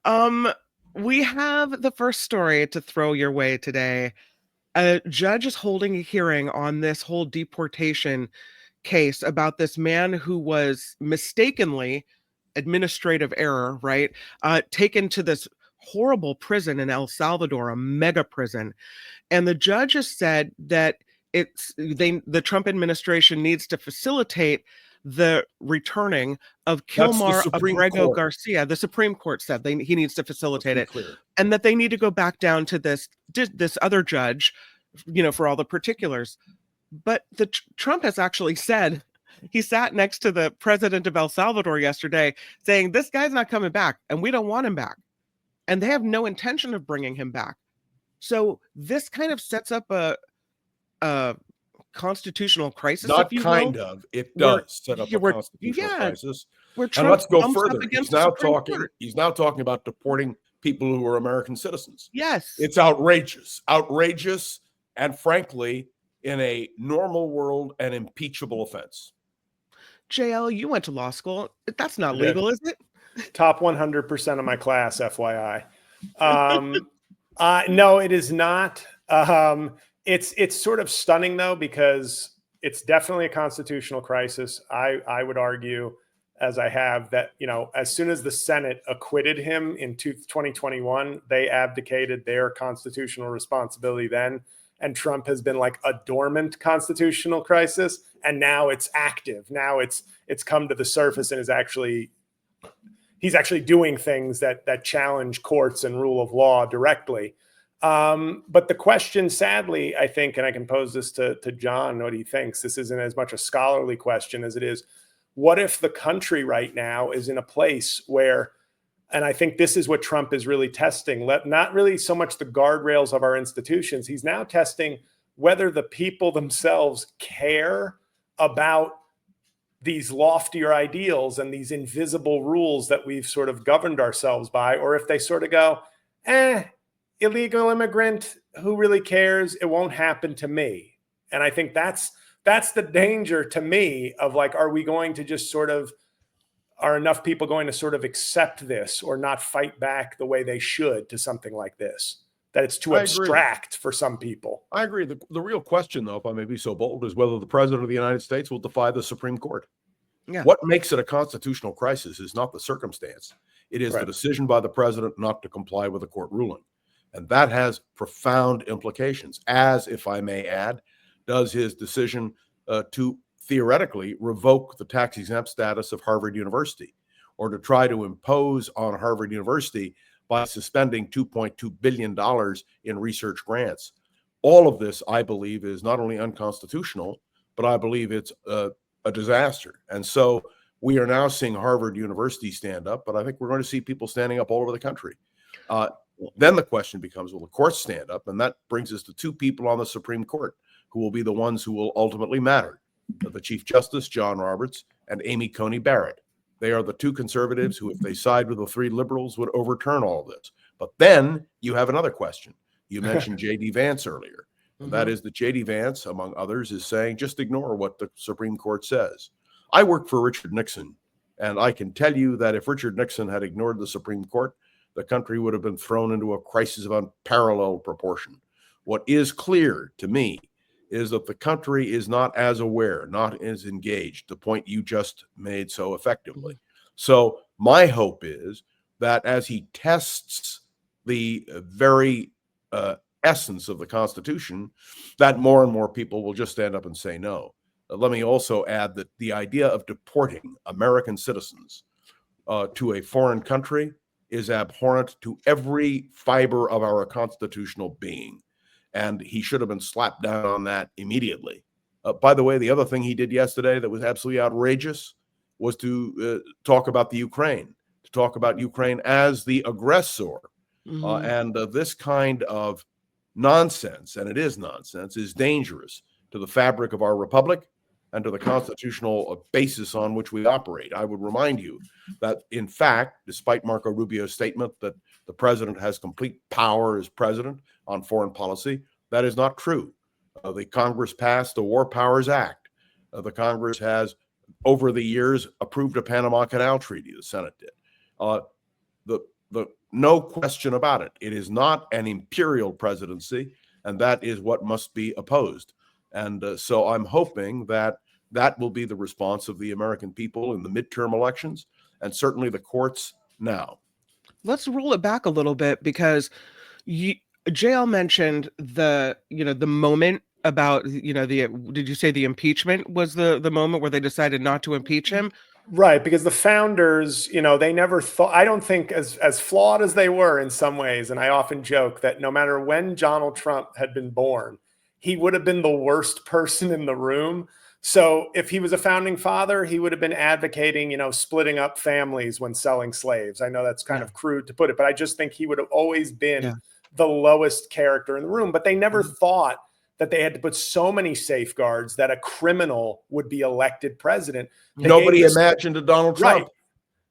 Um, we have the first story to throw your way today. A judge is holding a hearing on this whole deportation case about this man who was mistakenly, administrative error, right? Taken to this horrible prison in El Salvador, a mega prison. And the judge has said that the Trump administration needs to facilitate the returning of That's the Kilmar Supreme Abrego Court. Garcia. The Supreme Court said he needs to Let's facilitate be it, clear. and that they need to go back down to this other judge, for all the particulars. But Trump has actually said, he sat next to the president of El Salvador yesterday saying, this guy's not coming back and we don't want him back. And they have no intention of bringing him back. So this kind of sets up a constitutional crisis, Not if you kind will. of. It does set up a constitutional crisis. And let's go further. He's now talking about deporting people who are American citizens. Yes. It's outrageous. Outrageous, and frankly, in a normal world, an impeachable offense. JL, you went to law school. That's not legal, is it? Top 100% of my class, FYI. No, it is not. It's sort of stunning, though, because it's definitely a constitutional crisis. I would argue, as I have, that, as soon as the Senate acquitted him in 2021, they abdicated their constitutional responsibility then. And Trump has been like a dormant constitutional crisis. And now it's active. Now it's come to the surface and he's actually doing things that challenge courts and rule of law directly. But the question, sadly, I think, and I can pose this to John, what he thinks, this isn't as much a scholarly question as it is, what if the country right now is in a place where, and I think this is what Trump is really testing, not really so much the guardrails of our institutions, he's now testing whether the people themselves care about these loftier ideals and these invisible rules that we've sort of governed ourselves by, or if they sort of go, illegal immigrant, who really cares? It won't happen to me. And I think that's the danger to me of like, are we going to just are enough people going to sort of accept this or not fight back the way they should to something like this? That it's too abstract for some people. I agree. The real question, though, if I may be so bold, is whether the president of the United States will defy the Supreme Court. Yeah. What makes it a constitutional crisis is not the circumstance. It is the decision by the president not to comply with a court ruling. And that has profound implications, as, if I may add, does his decision to theoretically revoke the tax-exempt status of Harvard University, or to try to impose on Harvard University by suspending $2.2 billion in research grants. All of this, I believe, is not only unconstitutional, but I believe it's a disaster. And so we are now seeing Harvard University stand up, but I think we're going to see people standing up all over the country. Then the question becomes, will the courts stand up? And that brings us to two people on the Supreme Court who will be the ones who will ultimately matter: the Chief Justice, John Roberts, and Amy Coney Barrett. They are the two conservatives who, if they side with the three liberals, would overturn all of this. But then you have another question. You mentioned J.D. Vance earlier. And that is that J.D. Vance, among others, is saying, just ignore what the Supreme Court says. I worked for Richard Nixon, and I can tell you that if Richard Nixon had ignored the Supreme Court, the country would have been thrown into a crisis of unparalleled proportion. What is clear to me is that the country is not as aware, not as engaged, the point you just made so effectively. So my hope is that as he tests the very essence of the Constitution, that more and more people will just stand up and say no. Let me also add that the idea of deporting American citizens to a foreign country is abhorrent to every fiber of our constitutional being. And he should have been slapped down on that immediately. By the way, the other thing he did yesterday that was absolutely outrageous was to talk about the Ukraine, to talk about Ukraine as the aggressor. And this kind of nonsense, and it is nonsense, is dangerous to the fabric of our republic and to the constitutional basis on which we operate. I would remind you that, in fact, despite Marco Rubio's statement that the president has complete power as president on foreign policy, that is not true. The Congress passed the War Powers Act. The Congress has, over the years, approved a Panama Canal Treaty. The Senate did. The no question about it. It is not an imperial presidency, and that is what must be opposed. And so I'm hoping that that will be the response of the American people in the midterm elections, and certainly the courts now. Let's roll it back a little bit, because you, JL mentioned the moment about, did you say the impeachment was the moment where they decided not to impeach him? Right, because the founders, they never thought, I don't think, as flawed as they were in some ways, and I often joke that no matter when Donald Trump had been born, he would have been the worst person in the room. So if he was a founding father, he would have been advocating, splitting up families when selling slaves. I know that's kind of crude to put it, but I just think he would have always been the lowest character in the room. But they never thought that they had to put so many safeguards that a criminal would be elected president. Nobody imagined a Donald Trump.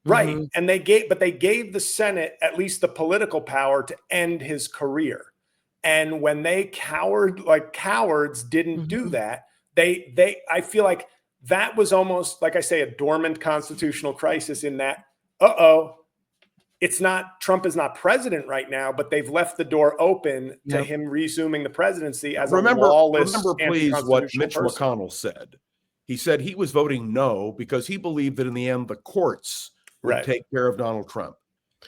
Right. And they gave the Senate at least the political power to end his career. And when they cowards didn't do that, I feel like that was almost, like I say, a dormant constitutional crisis in that, Trump is not president right now, but they've left the door open to him resuming the presidency as a lawless, remember, please, what Mitch McConnell said. He said he was voting no because he believed that in the end the courts would take care of Donald Trump.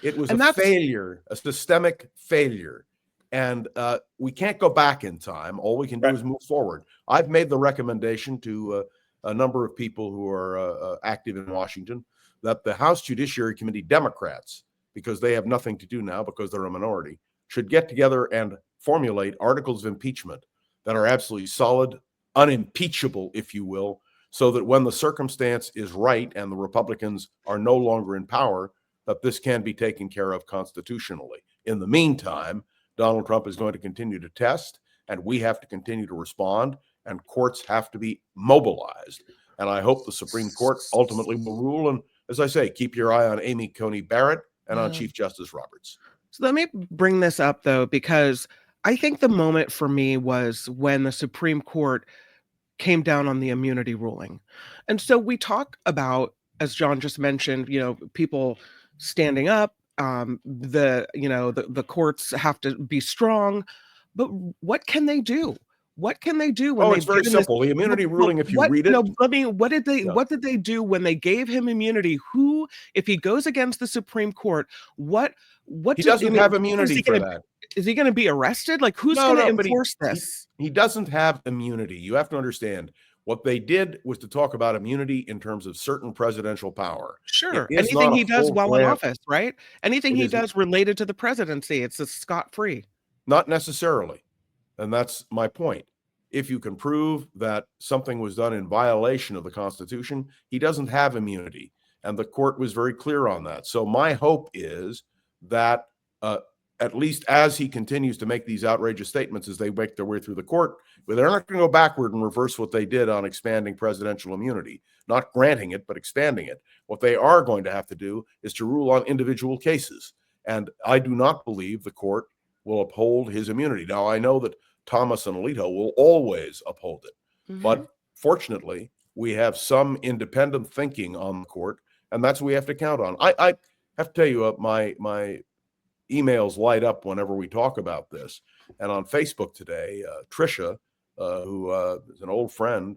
It was a failure, a systemic failure. And we can't go back in time. All we can do is move forward. I've made the recommendation to a number of people who are active in Washington that the House Judiciary Committee Democrats, because they have nothing to do now because they're a minority, should get together and formulate articles of impeachment that are absolutely solid, unimpeachable, if you will, so that when the circumstance is right and the Republicans are no longer in power, that this can be taken care of constitutionally. In the meantime, Donald Trump is going to continue to test, and we have to continue to respond, and courts have to be mobilized. And I hope the Supreme Court ultimately will rule. And as I say, keep your eye on Amy Coney Barrett and on Chief Justice Roberts. So let me bring this up, though, because I think the moment for me was when the Supreme Court came down on the immunity ruling. And so we talk about, as John just mentioned, people standing up, the courts have to be strong, but what can they do? What can they do when it's very simple. The immunity ruling, if you read it. No, what did they do when they gave him immunity? Who, if he goes against the Supreme Court, what he doesn't have immunity for that. Is he going to be arrested? Like, who's going to enforce this? He doesn't have immunity. You have to understand. What they did was to talk about immunity in terms of certain presidential power. Sure. Anything he does while in office, right? Anything he does related to the presidency, it's a scot-free. Not necessarily. And that's my point. If you can prove that something was done in violation of the Constitution, he doesn't have immunity. And the court was very clear on that. So my hope is that at least as he continues to make these outrageous statements as they make their way through the court, but they're not going to go backward and reverse what they did on expanding presidential immunity, not granting it, but expanding it. What they are going to have to do is to rule on individual cases. And I do not believe the court will uphold his immunity. Now, I know that Thomas and Alito will always uphold it. But fortunately, we have some independent thinking on the court, and that's what we have to count on. I have to tell you, my emails light up whenever we talk about this. And on Facebook today, Tricia, who is an old friend,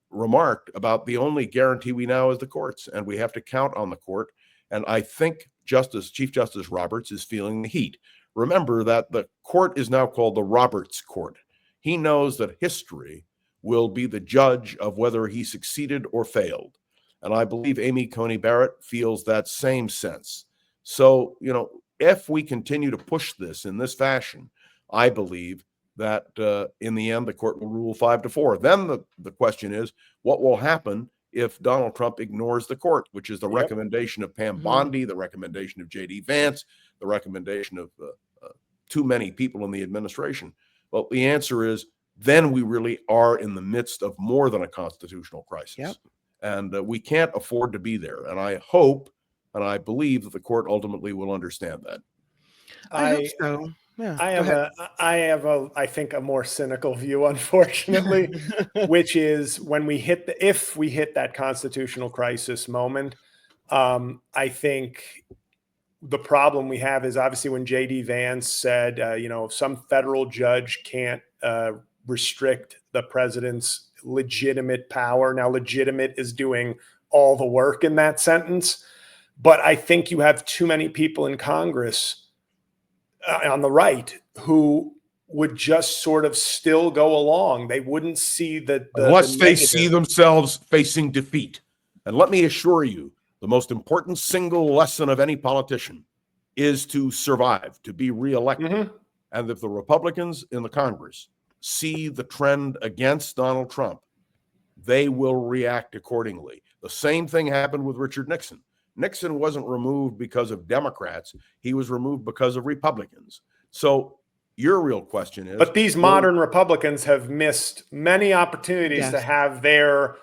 remarked about the only guarantee we now is the courts, and we have to count on the court. And I think Chief Justice Roberts is feeling the heat. Remember that the court is now called the Roberts Court. He knows that history will be the judge of whether he succeeded or failed. And I believe Amy Coney Barrett feels that same sense. So, if we continue to push this in this fashion, I believe that in the end, the court will rule 5-4. Then the question is, what will happen if Donald Trump ignores the court, which is the recommendation of Pam Bondi, the recommendation of J.D. Vance, the recommendation of too many people in the administration? Well, the answer is then we really are in the midst of more than a constitutional crisis. And we can't afford to be there. And I hope and I believe that the court ultimately will understand that. I hope so. Yeah, I have I think a more cynical view, unfortunately, which is when if we hit that constitutional crisis moment, I think the problem we have is obviously when J.D. Vance said, some federal judge can't restrict the president's legitimate power. Now, legitimate is doing all the work in that sentence. But I think you have too many people in Congress on the right who would just sort of still go along. They wouldn't see unless the they negative. see themselves facing defeat. And let me assure you, the most important single lesson of any politician is to survive, to be reelected. Mm-hmm. And if the Republicans in the Congress see the trend against Donald Trump, they will react accordingly. The same thing happened with Richard Nixon. Nixon wasn't removed because of Democrats. He was removed because of Republicans. So your real question is... But these modern Republicans have missed many opportunities to have their...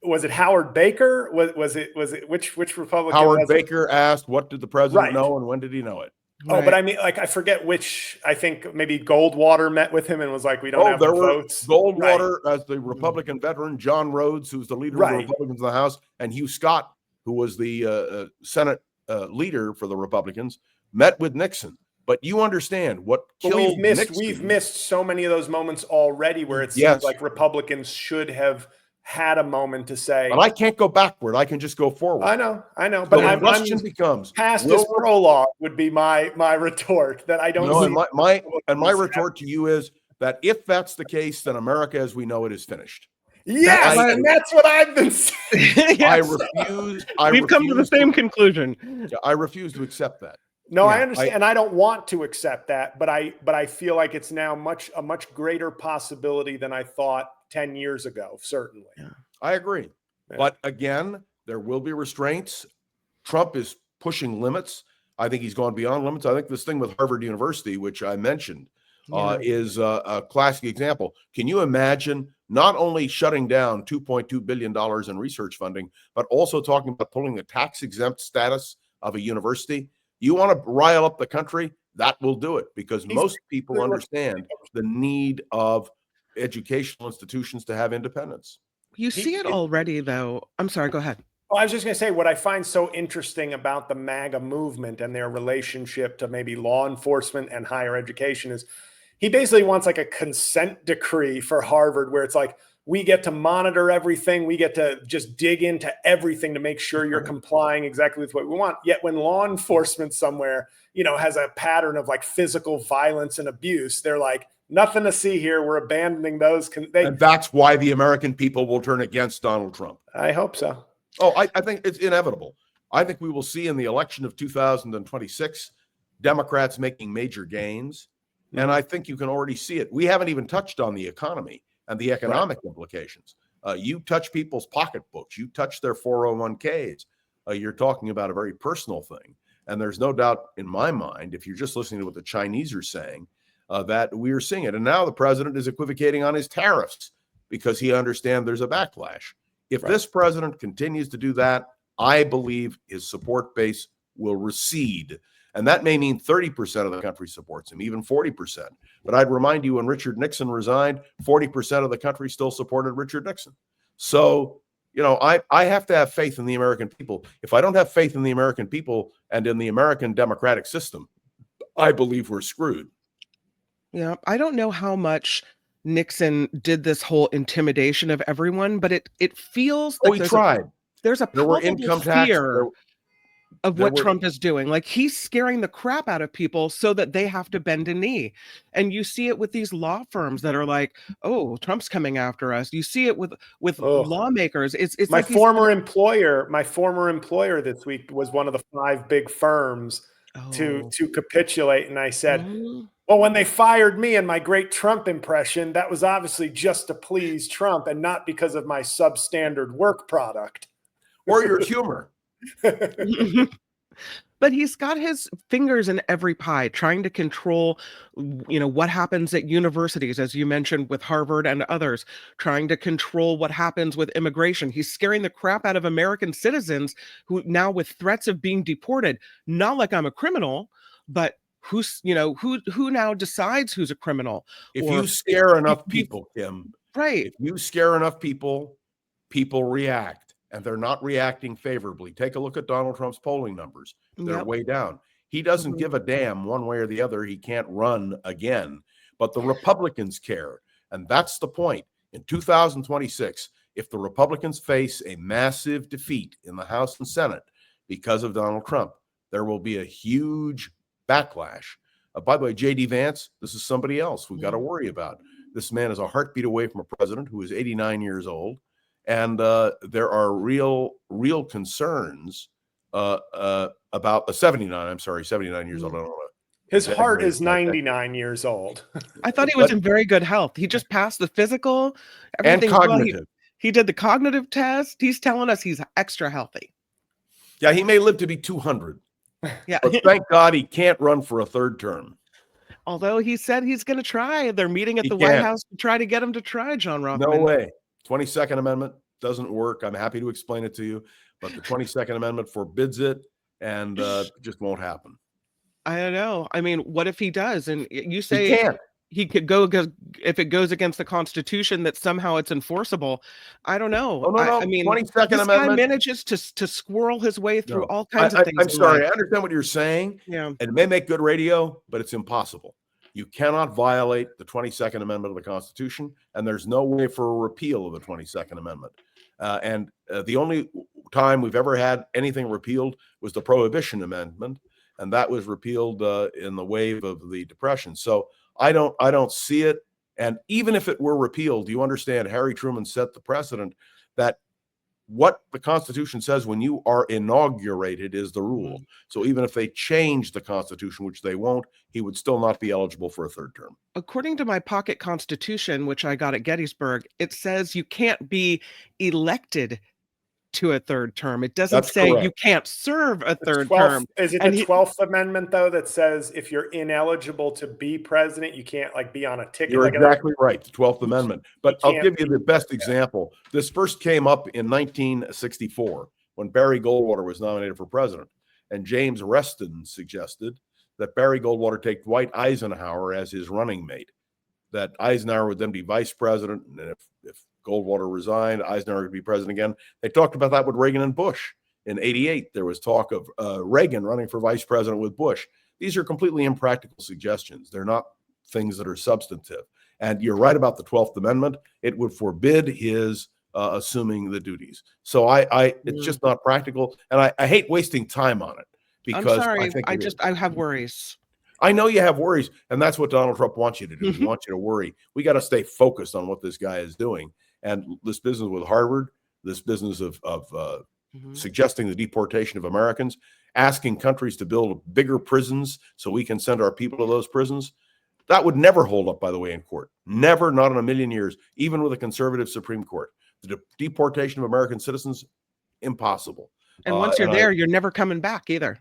Was it Howard Baker? Was it which Republican? Howard Baker asked, what did the president know and when did he know it? Oh, but I mean, like, I forget which. I think maybe Goldwater met with him and was like, we don't have the votes. Goldwater, as the Republican veteran, John Rhodes, who's the leader of the Republicans in the House, and Hugh Scott, who was the Senate leader for the Republicans, met with Nixon. But you understand what killed Nixon. We've missed so many of those moments already where it seems like Republicans should have had a moment to say. But I can't go backward. I can just go forward. I know. But the question becomes, past this prologue would be my retort that I don't know. See my retort to you is that if that's the case, then America as we know it is finished. Yes, and that's what I've been saying. Yes. We've come to the same conclusion. I refuse to accept that. No, I understand, and I don't want to accept that, but I feel like it's now a much greater possibility than I thought 10 years ago, certainly. Yeah. I agree. Yeah. But again, there will be restraints. Trump is pushing limits. I think he's gone beyond limits. I think this thing with Harvard University, which I mentioned, is a classic example. Can you imagine not only shutting down $2.2 billion in research funding, but also talking about pulling the tax-exempt status of a university? You want to rile up the country? That will do it, because most people understand the need of educational institutions to have independence. You see it already, though. I'm sorry, go ahead. Well, I was just going to say, what I find so interesting about the MAGA movement and their relationship to maybe law enforcement and higher education is he basically wants like a consent decree for Harvard, where it's like, we get to monitor everything. We get to just dig into everything to make sure you're complying exactly with what we want. Yet when law enforcement somewhere, has a pattern of like physical violence and abuse, they're like, nothing to see here. We're abandoning those. And that's why the American people will turn against Donald Trump. I hope so. Oh, I think it's inevitable. I think we will see in the election of 2026, Democrats making major gains. And I think you can already see it. We haven't even touched on the economy and the economic implications. You touch people's pocketbooks, you touch their 401ks. You're talking about a very personal thing. And there's no doubt in my mind, if you're just listening to what the Chinese are saying, that we are seeing it. And now the president is equivocating on his tariffs because he understands there's a backlash. If this president continues to do that, I believe his support base will recede. And that may mean 30% of the country supports him, even 40%. But I'd remind you, when Richard Nixon resigned, 40% of the country still supported Richard Nixon. So, I have to have faith in the American people. If I don't have faith in the American people and in the American democratic system, I believe we're screwed. Yeah, I don't know how much Nixon did this whole intimidation of everyone, but it feels like he tried. There's a there were income tax fear of what Trump is doing. Like, he's scaring the crap out of people so that they have to bend a knee. And you see it with these law firms that are like, oh, Trump's coming after us. You see it with lawmakers. It's my like former employer. My former employer this week was one of the 5 big firms to capitulate. And I said, well, when they fired me and my great Trump impression, that was obviously just to please Trump and not because of my substandard work product. Or your humor. But he's got his fingers in every pie, trying to control, what happens at universities, as you mentioned, with Harvard and others, trying to control what happens with immigration. He's scaring the crap out of American citizens who now, with threats of being deported, not like I'm a criminal, but who now decides who's a criminal. If you scare enough people, Kim, if you scare enough people, people react. And they're not reacting favorably. Take a look at Donald Trump's polling numbers. They're way down. He doesn't Mhm. give a damn one way or the other. He can't run again, but the Republicans care. And that's the point. In 2026, if the Republicans face a massive defeat in the House and Senate because of Donald Trump, there will be a huge backlash. By the way, J.D. Vance, this is somebody else we've got to worry about. This man is a heartbeat away from a president who is 89 years old. And there are real concerns about 79. I'm sorry, 79 years old. I don't know. His heart is 99 years old. I thought he was in very good health. He just passed the physical, and everything. cognitive. He did the cognitive test. He's telling us he's extra healthy. Yeah, he may live to be 200. Yeah. But thank God he can't run for a third term. Although he said he's going to try. They're meeting at the White House to try to get him to try, John Rothmann. No way. 22nd Amendment doesn't work. I'm happy to explain it to you, but the 22nd Amendment forbids it, and just won't happen. I don't know. I mean, what if he does? And you He say can't. he could go, if it goes against the Constitution, that somehow it's enforceable. I don't know. Oh, no. I mean, 22nd this Amendment guy manages to squirrel his way through all kinds of things. I'm sorry. I understand what you're saying. Yeah. And it may make good radio, but it's impossible. You cannot violate the 22nd Amendment of the Constitution, and there's no way for a repeal of the 22nd Amendment. And the only time we've ever had anything repealed was the Prohibition Amendment, and that was repealed in the wave of the Depression. So I don't see it. And even if it were repealed, you understand Harry Truman set the precedent that what the Constitution says when you are inaugurated is the rule. So even if they change the Constitution, which they won't, he would still not be eligible for a third term. According to my pocket Constitution, which I got at Gettysburg, it says you can't be elected to a third term. It doesn't say you can't serve a third term. Is it the 12th Amendment, though, that says if you're ineligible to be president, you can't be on a ticket? You're exactly right, the 12th Amendment. But I'll give you the best example. This first came up in 1964 when Barry Goldwater was nominated for president. And James Reston suggested that Barry Goldwater take Dwight Eisenhower as his running mate, that Eisenhower would then be vice president. And if Goldwater resigned, Eisenhower would be president again. They talked about that with Reagan and Bush. In 88, there was talk of Reagan running for vice president with Bush. These are completely impractical suggestions. They're not things that are substantive. And you're right about the 12th Amendment. It would forbid his assuming the duties. So it's just not practical. And I hate wasting time on it because I'm sorry. I have worries. I know you have worries, and that's what Donald Trump wants you to do. He wants you to worry. We got to stay focused on what this guy is doing. And this business with Harvard, this business of suggesting the deportation of Americans, asking countries to build bigger prisons so we can send our people to those prisons, that would never hold up, by the way, in court. Never, not in a million years, even with a conservative Supreme Court. The deportation of American citizens, impossible. And once you're there, you're never coming back either.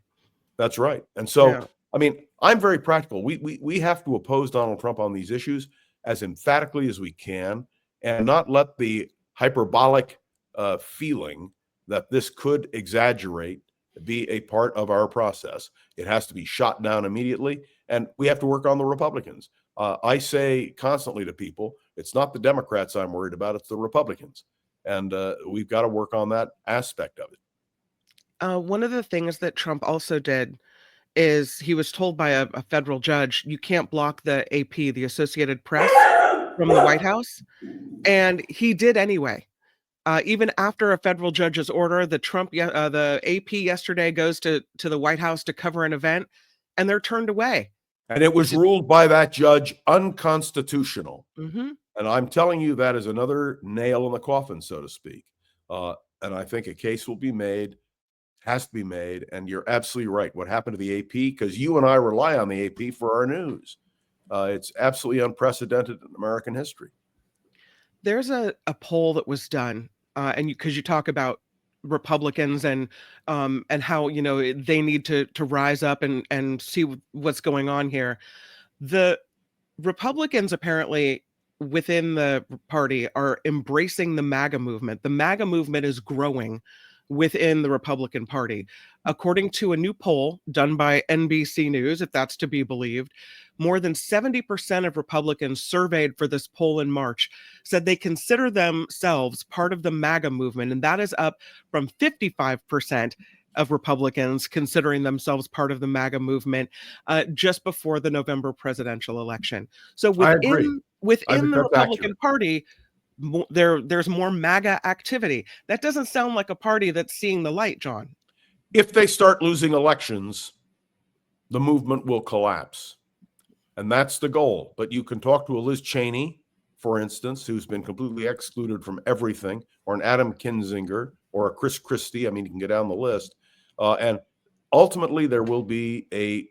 That's right. And so, I mean, I'm very practical. We have to oppose Donald Trump on these issues as emphatically as we can, and not let the hyperbolic feeling that this could exaggerate be a part of our process. It has to be shot down immediately, and we have to work on the Republicans. I say constantly to people, it's not the Democrats I'm worried about, it's the Republicans. And we've got to work on that aspect of it. One of the things that Trump also did is he was told by a federal judge, you can't block the AP, the Associated Press, from the White House. And he did anyway. Even after a federal judge's order, the AP yesterday goes to the White House to cover an event, and they're turned away. And it was ruled by that judge unconstitutional. Mm-hmm. And I'm telling you, that is another nail in the coffin, so to speak. And I think a case will be made, has to be made. And you're absolutely right. What happened to the AP? Because you and I rely on the AP for our news. It's absolutely unprecedented in American history. There's a poll that was done, and because you talk about Republicans and how they need to rise up and see what's going on here. The Republicans apparently within the party are embracing the MAGA movement. The MAGA movement is growing within the Republican Party. According to a new poll done by NBC News, if that's to be believed, more than 70% of Republicans surveyed for this poll in March said they consider themselves part of the MAGA movement, and that is up from 55% of Republicans considering themselves part of the MAGA movement just before the November presidential election. So I agree. within the that's Republican accurate. Party, there's more MAGA activity. That doesn't sound like a party that's seeing the light, John. If they start losing elections, the movement will collapse. And that's the goal. But you can talk to a Liz Cheney, for instance, who's been completely excluded from everything, or an Adam Kinzinger, or a Chris Christie. I mean, you can get down the list. And ultimately, there will be a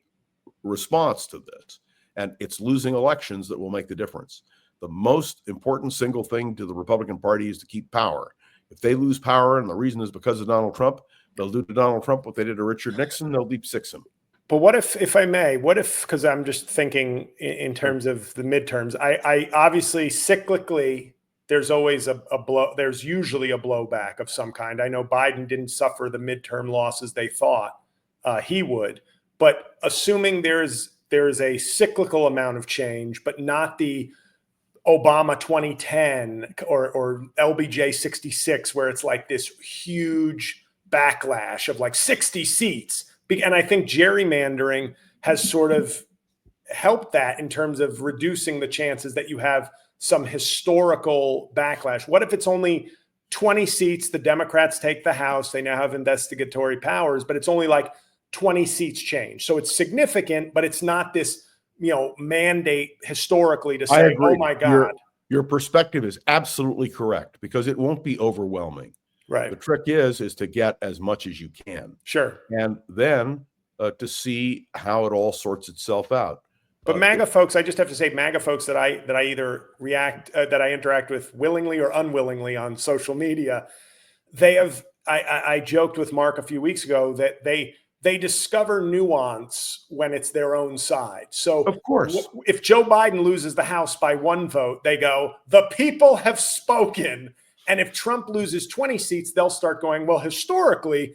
response to this. And it's losing elections that will make the difference. The most important single thing to the Republican Party is to keep power. If they lose power, and the reason is because of Donald Trump, they'll do to Donald Trump what they did to Richard Nixon. They'll deep six him. But what if I may, because I'm just thinking in terms of the midterms, I obviously cyclically, there's always a blow. There's usually a blowback of some kind. I know Biden didn't suffer the midterm losses they thought he would, but assuming there's a cyclical amount of change, but not the Obama 2010 or LBJ 66, where it's like this huge backlash of like 60 seats. And I think gerrymandering has sort of helped that in terms of reducing the chances that you have some historical backlash. What if it's only 20 seats? The Democrats take the House. They now have investigatory powers, but it's only like 20 seats change. So it's significant, but it's not this, mandate historically to say, oh my God. Your perspective is absolutely correct, because it won't be overwhelming. Right. The trick is to get as much as you can. Sure. And then to see how it all sorts itself out. But MAGA folks, I just have to say, MAGA folks that I either that I interact with willingly or unwillingly on social media, they have. I joked with Mark a few weeks ago that they discover nuance when it's their own side. So of course, if Joe Biden loses the House by 1 vote, they go, the people have spoken. And if Trump loses 20 seats, they'll start going, well, historically,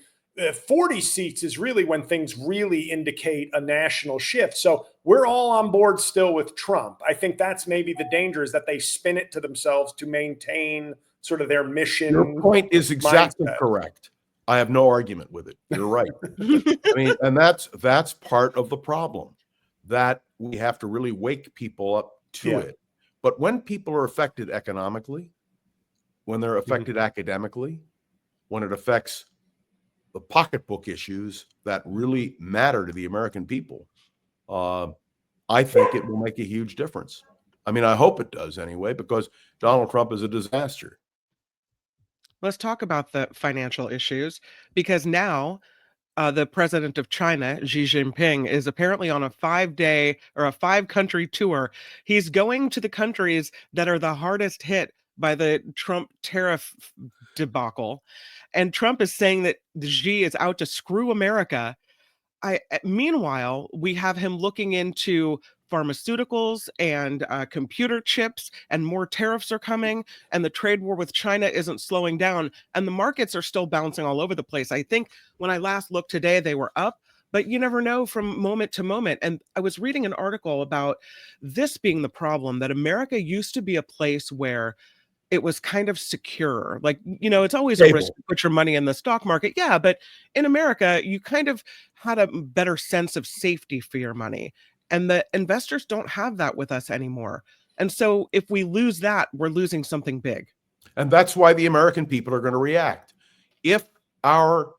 40 seats is really when things really indicate a national shift. So we're all on board still with Trump. I think that's maybe the danger, is that they spin it to themselves to maintain sort of their mission. Your point is exactly mindset. Correct. I have no argument with it. You're right. I mean, and that's part of the problem, that we have to really wake people up to it. But when people are affected economically, when they're affected academically, when it affects the pocketbook issues that really matter to the American people, I think it will make a huge difference. I mean, I hope it does anyway, because Donald Trump is a disaster. Let's talk about the financial issues, because now the president of China, Xi Jinping, is apparently on a 5-day or a 5-country tour. He's going to the countries that are the hardest hit by the Trump tariff debacle. And Trump is saying that Xi is out to screw America. Meanwhile, we have him looking into pharmaceuticals and computer chips, and more tariffs are coming, and the trade war with China isn't slowing down, and the markets are still bouncing all over the place. I think when I last looked today, they were up, but you never know from moment to moment. And I was reading an article about this being the problem, that America used to be a place where it was kind of secure. Like, it's always a risk to put your money in the stock market. Yeah, but in America, you kind of had a better sense of safety for your money. And the investors don't have that with us anymore. And so if we lose that, we're losing something big. And that's why the American people are going to react. If our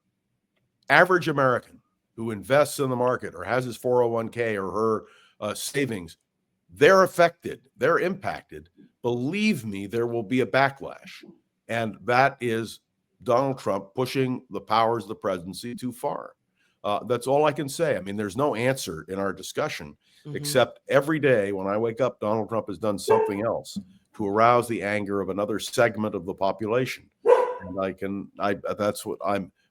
average American who invests in the market or has his 401k or her savings, they're affected, they're impacted, believe me, there will be a backlash. And that is Donald Trump pushing the powers of the presidency too far. That's all I can say. I mean, there's no answer in our discussion, except every day when I wake up, Donald Trump has done something else to arouse the anger of another segment of the population. And that's what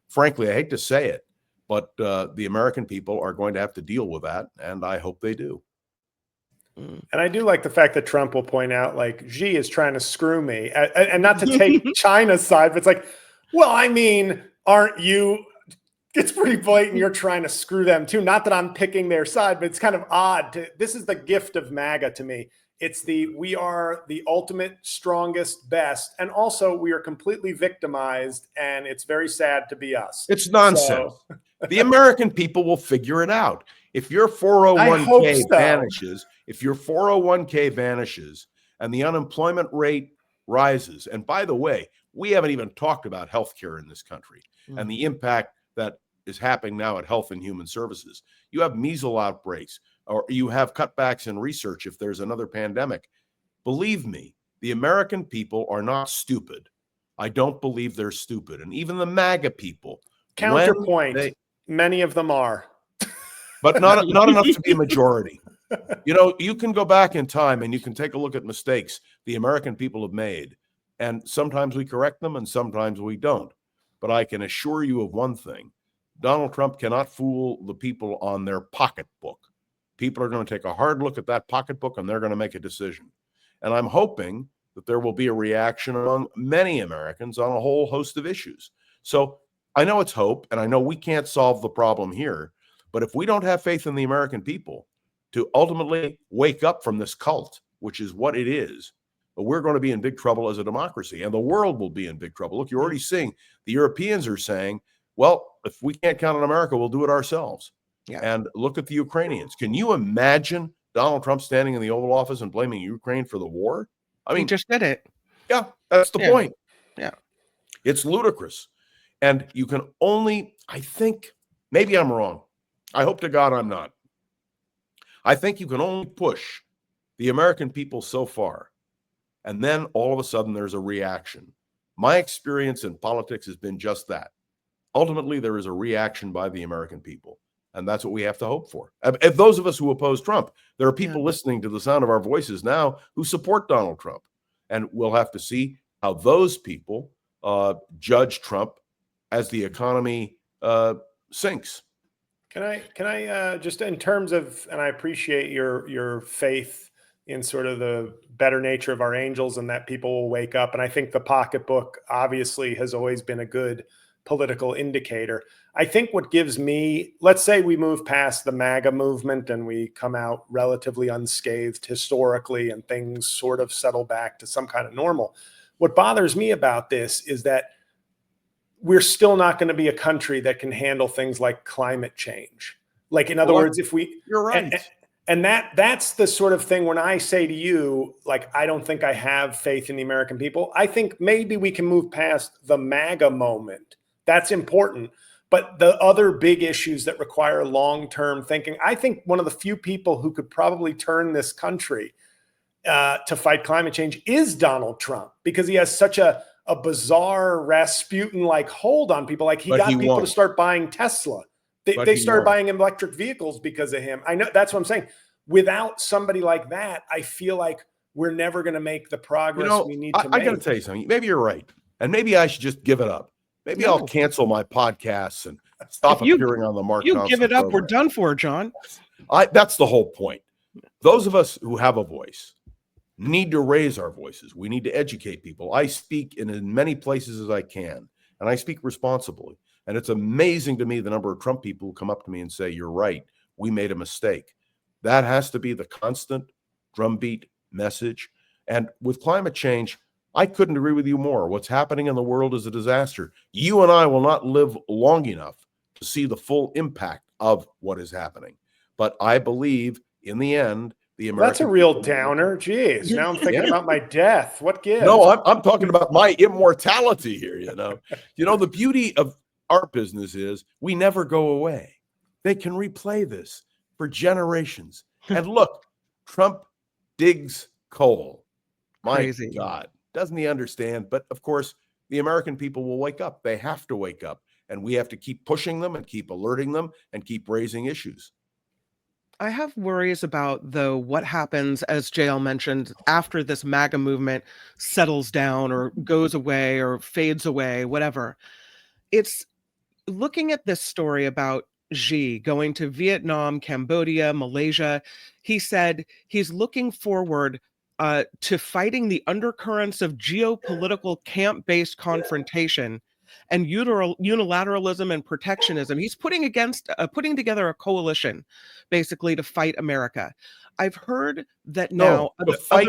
frankly, I hate to say it, but the American people are going to have to deal with that. And I hope they do. And I do like the fact that Trump will point out, like, Xi is trying to screw me, and not to take China's side, but it's like, well, I mean, aren't you It's pretty blatant. You're trying to screw them too. Not that I'm picking their side, but it's kind of odd. This is the gift of MAGA to me. It's we are the ultimate, strongest, best. And also we are completely victimized. And it's very sad to be us. It's nonsense. So, the American people will figure it out. If your 401k vanishes, and the unemployment rate rises, and by the way, we haven't even talked about healthcare in this country and the impact that is happening now at Health and Human Services. You have measles outbreaks, or you have cutbacks in research if there's another pandemic. Believe me, the American people are not stupid. I don't believe they're stupid. And even the MAGA people. Counterpoint, many of them are. But not enough to be a majority. You know, you can go back in time and you can take a look at mistakes the American people have made. And sometimes we correct them and sometimes we don't. But I can assure you of one thing. Donald Trump cannot fool the people on their pocketbook. People are going to take a hard look at that pocketbook and they're going to make a decision. And I'm hoping that there will be a reaction among many Americans on a whole host of issues. So I know it's hope, and I know we can't solve the problem here. But if we don't have faith in the American people to ultimately wake up from this cult, which is what it is, we're going to be in big trouble as a democracy, and the world will be in big trouble. Look, you're already seeing the Europeans are saying, well, if we can't count on America, we'll do it ourselves. Yeah. And look at the Ukrainians. Can you imagine Donald Trump standing in the Oval Office and blaming Ukraine for the war? I mean, he just did it. Yeah, that's the point. Yeah. It's ludicrous. And you can only, I think, maybe I'm wrong. I hope to God I'm not. I think you can only push the American people so far. And then all of a sudden there's a reaction. My experience in politics has been just that. Ultimately, there is a reaction by the American people. And that's what we have to hope for. If those of us who oppose Trump, there are people listening to the sound of our voices now who support Donald Trump. And we'll have to see how those people judge Trump as the economy sinks. Can I just in terms of, and I appreciate your faith in sort of the better nature of our angels and that people will wake up. And I think the pocketbook obviously has always been a good political indicator. I think what gives me, let's say we move past the MAGA movement and we come out relatively unscathed historically and things sort of settle back to some kind of normal. What bothers me about this is that we're still not going to be a country that can handle things like climate change. Like, in other words, if we, you're right. And that's the sort of thing when I say to you, like, I don't think I have faith in the American people. I think maybe we can move past the MAGA moment. That's important. But the other big issues that require long-term thinking, I think one of the few people who could probably turn this country to fight climate change is Donald Trump, because he has such a bizarre Rasputin-like hold on people. Like, he got people to start buying Tesla. They started buying electric vehicles because of him. I know, that's what I'm saying. Without somebody like that, I feel like we're never going to make the progress we need to make. I got to tell you something. Maybe you're right. And maybe I should just give it up. Maybe I'll cancel my podcasts and stop appearing on the Mark Thompson You give it up, program. we're done for, John. That's the whole point. Those of us who have a voice need to raise our voices. We need to educate people. I speak in as many places as I can, and I speak responsibly. And it's amazing to me the number of Trump people who come up to me and say, you're right, we made a mistake. That has to be the constant drumbeat message. And with climate change, I couldn't agree with you more. What's happening in the world is a disaster. You and I will not live long enough to see the full impact of what is happening. But I believe in the end, the American That's a real downer. Jeez. Now I'm thinking about my death. What gives? No, I'm talking about my immortality here. The beauty of our business is we never go away. They can replay this for generations. And look, Trump digs coal. My God, doesn't he understand? But of course, the American people will wake up. They have to wake up. And we have to keep pushing them and keep alerting them and keep raising issues. I have worries about, though, what happens, as JL mentioned, after this MAGA movement settles down or goes away or fades away, whatever. It's looking at this story about Xi going to Vietnam, Cambodia, Malaysia. He said he's looking forward to fighting the undercurrents of geopolitical camp-based confrontation and unilateralism and protectionism. He's putting together a coalition, basically, to fight America. I've heard that now to fight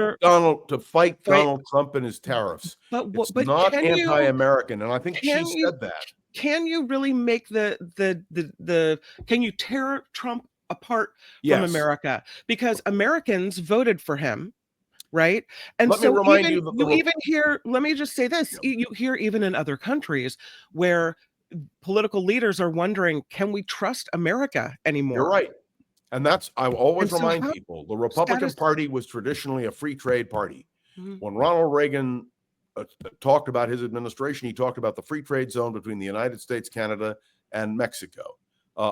Donald Trump and his tariffs. It's not anti-American, and I think she said that. Can you really make can you tear Trump apart from America? Because Americans voted for him, right? And let me just say this, you hear even in other countries where political leaders are wondering, can we trust America anymore? You're right. And that's, I always remind people, the Republican Party was traditionally a free trade party. When Ronald Reagan talked about his administration, he talked about the free trade zone between the United States, Canada, and Mexico.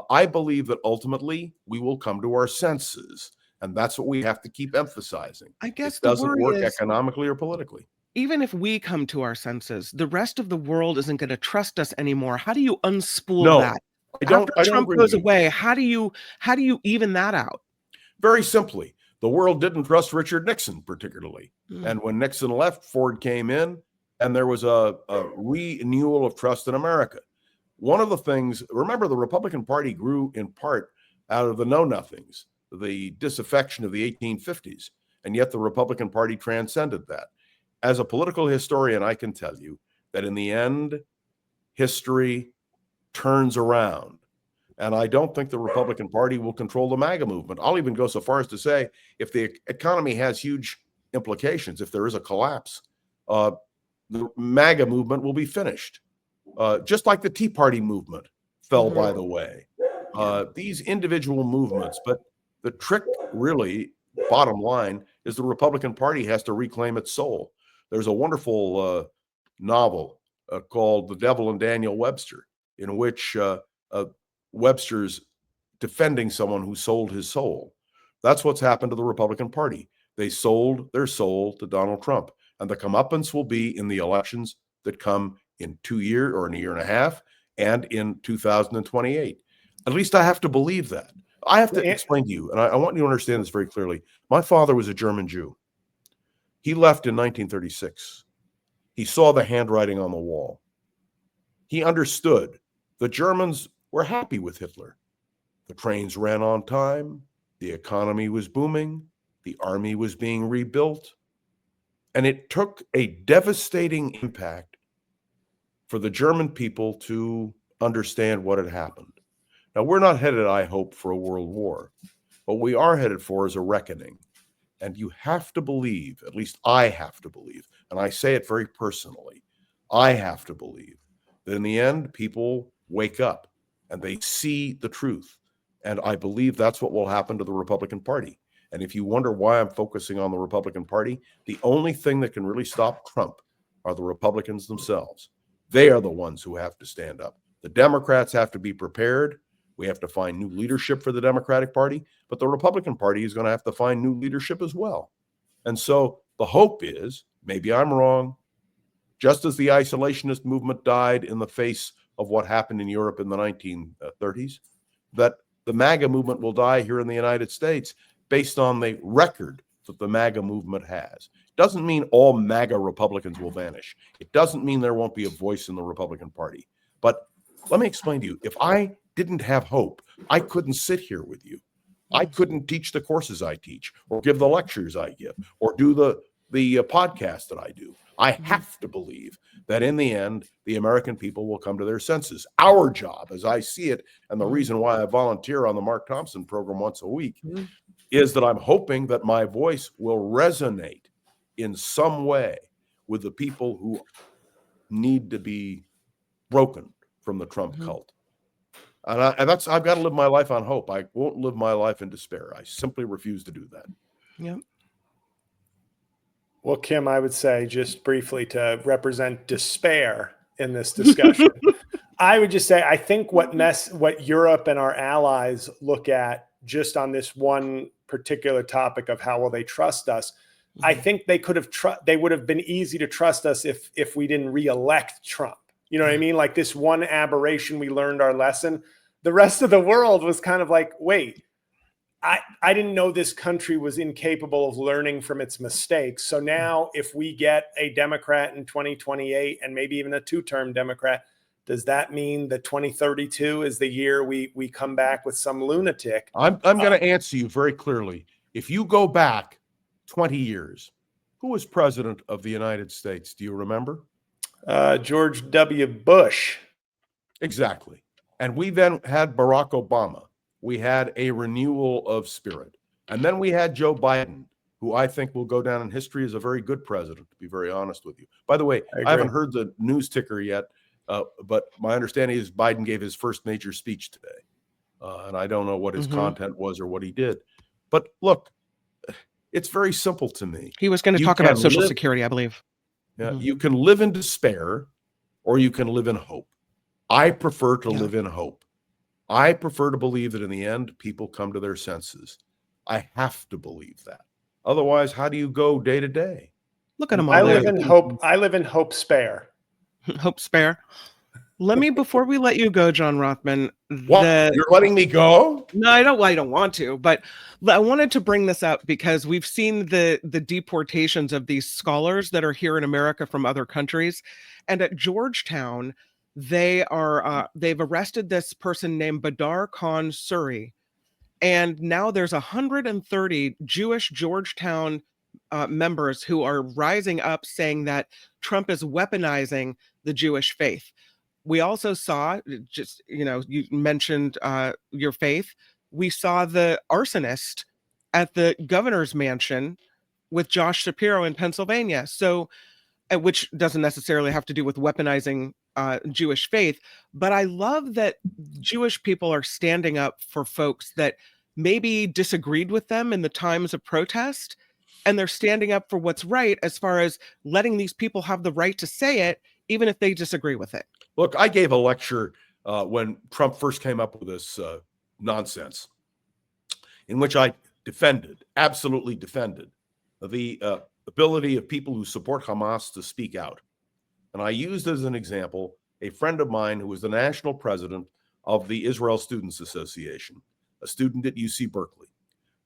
I believe that ultimately we will come to our senses, and that's what we have to keep emphasizing. I guess it doesn't work economically or politically. Even if we come to our senses, the rest of the world isn't going to trust us anymore. How do you unspool that? After Trump goes away, how do you even that out? Very simply, the world didn't trust Richard Nixon particularly. And when Nixon left, Ford came in, and there was a renewal of trust in America. One of the things, remember, the Republican Party grew in part out of the know-nothings, the disaffection of the 1850s, and yet the Republican Party transcended that. As a political historian, I can tell you that in the end, history turns around. And I don't think the Republican Party will control the MAGA movement. I'll even go so far as to say, if the economy has huge implications, if there is a collapse, the MAGA movement will be finished. Just like the Tea Party movement fell by the way. These individual movements, but the trick really, bottom line, is the Republican Party has to reclaim its soul. There's a wonderful novel called The Devil and Daniel Webster, in which Webster's defending someone who sold his soul. That's what's happened to the Republican Party. They sold their soul to Donald Trump, and the comeuppance will be in the elections that come in 2 years or in a year and a half, and in 2028. At least I have to believe that. I have to explain to you, and I want you to understand this very clearly. My father was a German Jew. He left in 1936. He saw the handwriting on the wall. He understood the Germans were happy with Hitler. The trains ran on time. The economy was booming. The army was being rebuilt. And it took a devastating impact for the German people to understand what had happened. Now, we're not headed, I hope, for a world war. What we are headed for is a reckoning. And you have to believe, at least I have to believe, and I say it very personally, I have to believe that in the end, people wake up and they see the truth. And I believe that's what will happen to the Republican Party. And if you wonder why I'm focusing on the Republican Party, the only thing that can really stop Trump are the Republicans themselves. They are the ones who have to stand up. The Democrats have to be prepared. We have to find new leadership for the Democratic Party, but the Republican Party is going to have to find new leadership as well. And so the hope is, maybe I'm wrong, just as the isolationist movement died in the face of what happened in Europe in the 1930s, that the MAGA movement will die here in the United States based on the record that the MAGA movement has. It doesn't mean all MAGA Republicans will vanish. It doesn't mean there won't be a voice in the Republican Party. But let me explain to you, if I didn't have hope, I couldn't sit here with you. I couldn't teach the courses I teach, or give the lectures I give, or do the podcast that I do. I have to believe that in the end, the American people will come to their senses. Our job, as I see it, and the reason why I volunteer on the Mark Thompson program once a week, is that I'm hoping that my voice will resonate in some way with the people who need to be broken from the Trump cult. And I've got to live my life on hope. I won't live my life in despair. I simply refuse to do that. Yeah. Well, Kim, I would say, just briefly, to represent despair in this discussion, I would just say, I think what Europe and our allies look at just on this one particular topic of how will they trust us, I think they could have they would have been easy to trust us if we didn't re-elect Trump. You know what I mean? Like this one aberration, we learned our lesson. The rest of the world was kind of like, wait, I didn't know this country was incapable of learning from its mistakes. So now if we get a Democrat in 2028 and maybe even a two-term Democrat, Does that mean that 2032 is the year we come back with some lunatic? I'm going to answer you very clearly. If you go back 20 years, who was president of the United States? Do you remember? George W. Bush. Exactly. And we then had Barack Obama. We had a renewal of spirit. And then we had Joe Biden, who I think will go down in history as a very good president, to be very honest with you. By the way, I haven't heard the news ticker yet, but my understanding is Biden gave his first major speech today. And I don't know what his content was or what he did. But look, it's very simple to me. He was going to talk about Social Security, I believe. Yeah, you can live in despair or you can live in hope. I prefer to live in hope. I prefer to believe that in the end, people come to their senses. I have to believe that. Otherwise, how do you go day to day? Look at him. I live in hope. I live in hope spare. Hope spare. Let me, before we let you go, John Rothman. You're letting me go? No, I don't want to, but I wanted to bring this up because we've seen the deportations of these scholars that are here in America from other countries. And at Georgetown, they've arrested this person named Badar Khan Suri. And now there's 130 Jewish Georgetown members who are rising up saying that Trump is weaponizing the Jewish faith. We also saw, just, you mentioned your faith. We saw the arsonist at the governor's mansion with Josh Shapiro in Pennsylvania. So, which doesn't necessarily have to do with weaponizing Jewish faith. But I love that Jewish people are standing up for folks that maybe disagreed with them in the times of protest. And they're standing up for what's right as far as letting these people have the right to say it, even if they disagree with it. Look, I gave a lecture when Trump first came up with this nonsense, in which I absolutely defended the ability of people who support Hamas to speak out. And I used as an example a friend of mine who was the national president of the Israel Students Association, a student at UC Berkeley,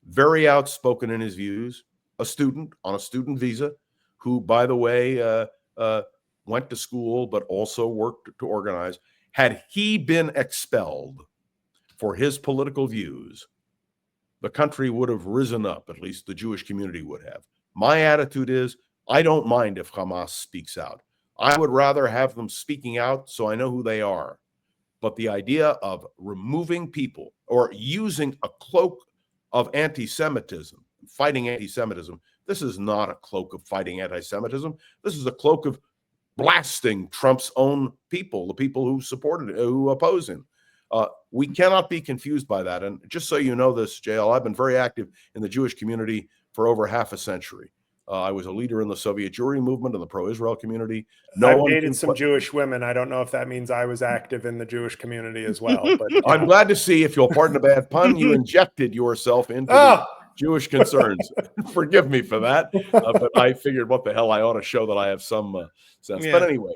very outspoken in his views, a student on a student visa who, by the way, went to school, but also worked to organize. Had he been expelled for his political views, the country would have risen up, at least the Jewish community would have. My attitude is, I don't mind if Hamas speaks out. I would rather have them speaking out so I know who they are. But the idea of removing people or using a cloak of anti-Semitism, fighting anti-Semitism, this is not a cloak of fighting anti-Semitism. This is a cloak of blasting Trump's own people, the people who supported it, who oppose him. We cannot be confused by that. And just so you know this, JL, I've been very active in the Jewish community for over half a century. I was a leader in the Soviet Jewry movement and the pro-Israel community. I've dated some Jewish women. I don't know if that means I was active in the Jewish community as well. But I'm glad to see, if you'll pardon a bad pun, you injected yourself into the Jewish concerns. Forgive me for that. But I figured, what the hell, I ought to show that I have some sense. Yeah. But anyway,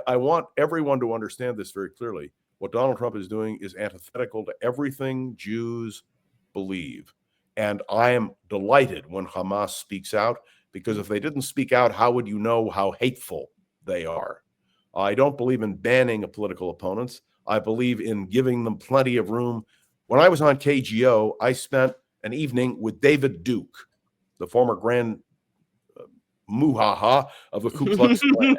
I want everyone to understand this very clearly. What Donald Trump is doing is antithetical to everything Jews believe. And I am delighted when Hamas speaks out, because if they didn't speak out, how would you know how hateful they are? I don't believe in banning political opponents. I believe in giving them plenty of room. When I was on KGO, I spent an evening with David Duke, the former grand muhaha of the Ku Klux Klan.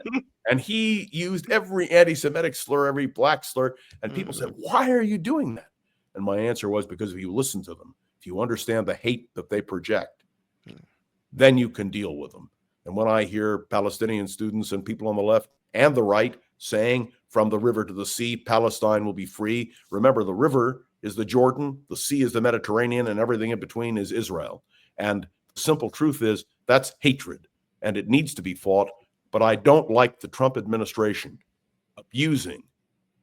And he used every anti-Semitic slur, every black slur. And people said, why are you doing that? And my answer was, because if you listen to them, if you understand the hate that they project, then you can deal with them. And when I hear Palestinian students and people on the left and the right saying, from the river to the sea, Palestine will be free. Remember, the river is the Jordan, the sea is the Mediterranean, and everything in between is Israel. And the simple truth is, that's hatred, and it needs to be fought. But I don't like the Trump administration abusing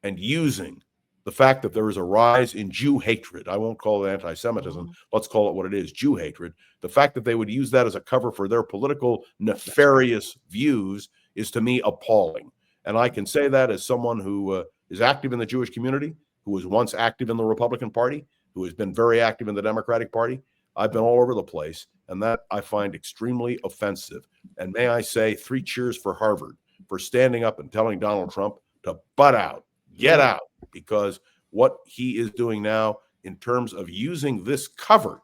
and using the fact that there is a rise in Jew hatred. I won't call it anti-Semitism. Let's call it what it is, Jew hatred. The fact that they would use that as a cover for their political nefarious views is, to me, appalling. And I can say that as someone who is active in the Jewish community, who was once active in the Republican Party, who has been very active in the Democratic Party. I've been all over the place, and that I find extremely offensive. And may I say, 3 cheers for Harvard for standing up and telling Donald Trump to butt out. Get out, because what he is doing now in terms of using this cover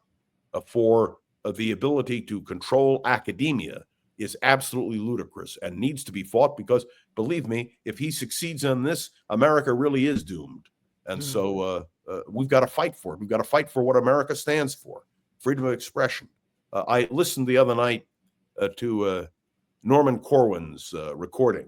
for the ability to control academia is absolutely ludicrous and needs to be fought, because believe me, if he succeeds on this, America really is doomed. And so we've got to fight for it. We've got to fight for what America stands for, freedom of expression. I listened the other night to Norman Corwin's recording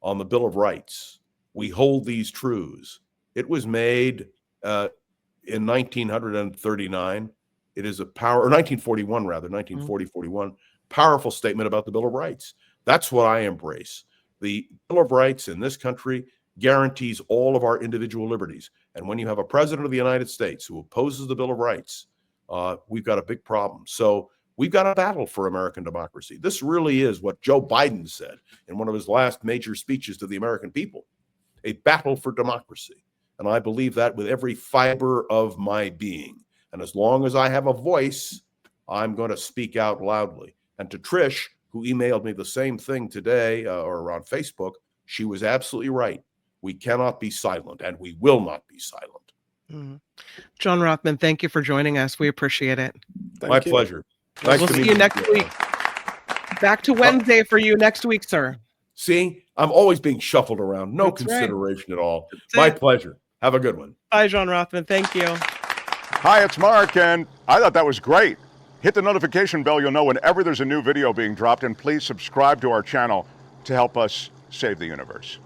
on the Bill of Rights. We hold these truths. It was made in 1939. It is a power, or 1941 rather, 1940-41, powerful statement about the Bill of Rights. That's what I embrace. The Bill of Rights in this country guarantees all of our individual liberties. And when you have a president of the United States who opposes the Bill of Rights, we've got a big problem. So we've got a battle for American democracy. This really is what Joe Biden said in one of his last major speeches to the American people, a battle for democracy. And I believe that with every fiber of my being. And as long as I have a voice, I'm going to speak out loudly. And to Trish, who emailed me the same thing today or on Facebook, she was absolutely right. We cannot be silent, and we will not be silent. John Rothmann, thank you for joining us. We appreciate it. My pleasure. Nice we'll to see meet you next week. Back to Wednesday for you next week, sir. See, I'm always being shuffled around. No That's consideration at all. That's My it. pleasure. Have a good one. Bye, John Rothmann. Thank you. Hi, it's Mark, and I thought that was great. Hit the notification bell. You'll know whenever there's a new video being dropped, and please subscribe to our channel to help us save the universe.